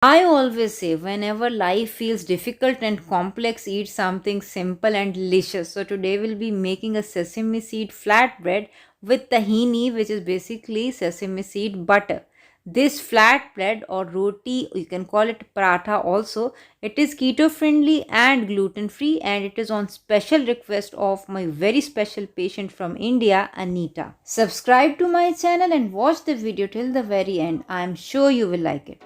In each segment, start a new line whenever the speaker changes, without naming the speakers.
I always say whenever life feels difficult and complex, eat something simple and delicious. So today we'll be making a sesame seed flatbread with tahini, which is basically sesame seed butter. This flatbread or roti, you can call it paratha also, it is keto friendly and gluten free, and it is on special request of my very special patient from India, Anita. Subscribe to my channel and watch the video till the very end. I am sure you will like it.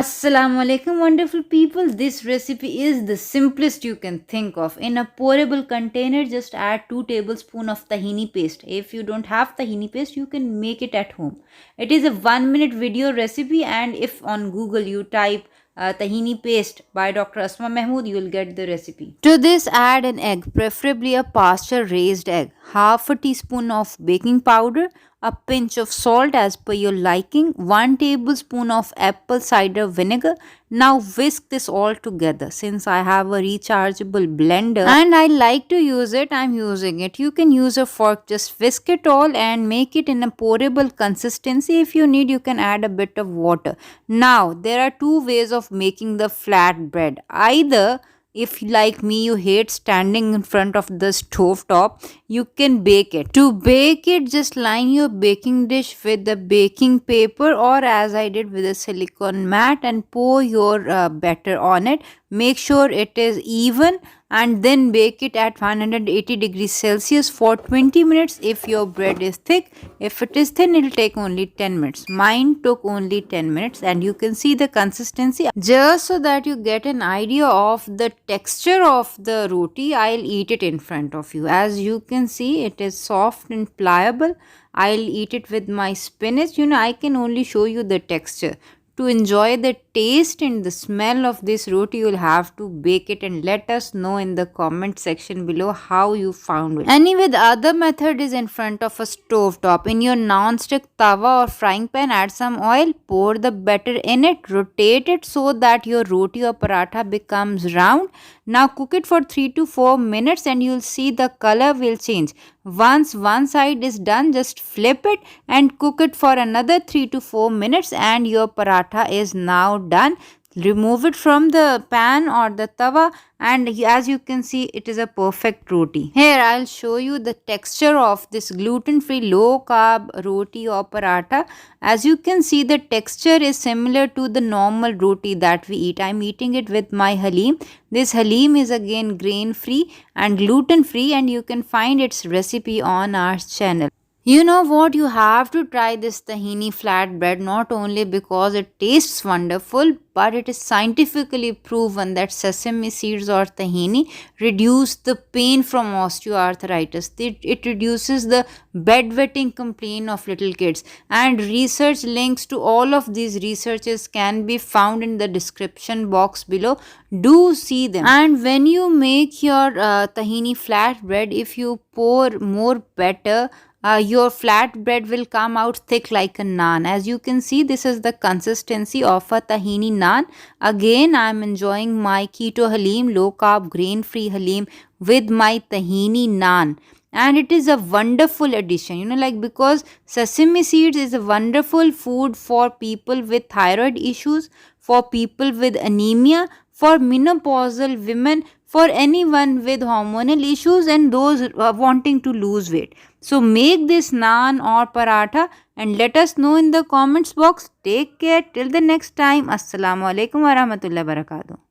Assalamu alaikum, wonderful people. This recipe is the simplest you can think of. In a pourable container, just add 2 tablespoons of tahini paste. If you don't have tahini paste, you can make it at home. It is a 1-minute video recipe, and if on Google you type tahini paste by Dr. Asma Mahmood, you will get the recipe. To this, add an egg, preferably a pasture raised egg, half a teaspoon of baking powder, a pinch of salt as per your liking, 1 tablespoon of apple cider vinegar. Now whisk this all together. Since I have a rechargeable blender and I like to use it, I'm using it. You can use a fork, just whisk it all and make it in a pourable consistency. If you need, you can add a bit of water. Now there are 2 ways of making the flat bread. Either if like me you hate standing in front of the stove top, you can bake it. To bake it, just line your baking dish with the baking paper, or as I did with a silicone mat, and pour your batter on it. Make sure it is even, and then bake it at 180 degrees Celsius for 20 minutes if your bread is thick. If it is thin, it will take only 10 minutes. Mine took only 10 minutes, and you can see the consistency. Just so that you get an idea of the texture of the roti, I'll eat it in front of you. As you can see, it is soft and pliable. I'll eat it with my spinach. I can only show you the texture. To enjoy the taste and the smell of this roti, you will have to bake it, and let us know in the comment section below how you found it. Anyway, the other method is in front of a stove top. In your non-stick tawa or frying pan, add some oil, pour the batter in it, rotate it so that your roti or paratha becomes round. Now cook it for 3 to 4 minutes, and you'll see the color will change. Once one side is done, just flip it and cook it for another 3 to 4 minutes, and your paratha is now done. Remove it from the pan or the tawa, and as you can see, it is a perfect roti. Here I'll show you the texture of this gluten-free low carb roti or paratha. As you can see, the texture is similar to the normal roti that we eat. I'm eating it with my halim. This halim is again grain free and gluten free, and you can find its recipe on our channel. You know what? You have to try this tahini flatbread, not only because it tastes wonderful, but it is scientifically proven that sesame seeds or tahini reduce the pain from osteoarthritis. It reduces the bedwetting complaint of little kids. And research links to all of these researches can be found in the description box below. Do see them. And when you make your tahini flatbread, if you pour more batter, your flatbread will come out thick like a naan. As you can see, this is the consistency of a tahini naan. Again, I am enjoying my keto halim, low carb grain free halim with my tahini naan, and it is a wonderful addition, like, because sesame seeds is a wonderful food for people with thyroid issues, for people with anemia, for menopausal women, for anyone with hormonal issues, and those wanting to lose weight. So make this naan or paratha and let us know in the comments box. Take care till the next time. Assalamu alaikum wa rahmatullahi wa barakatuh.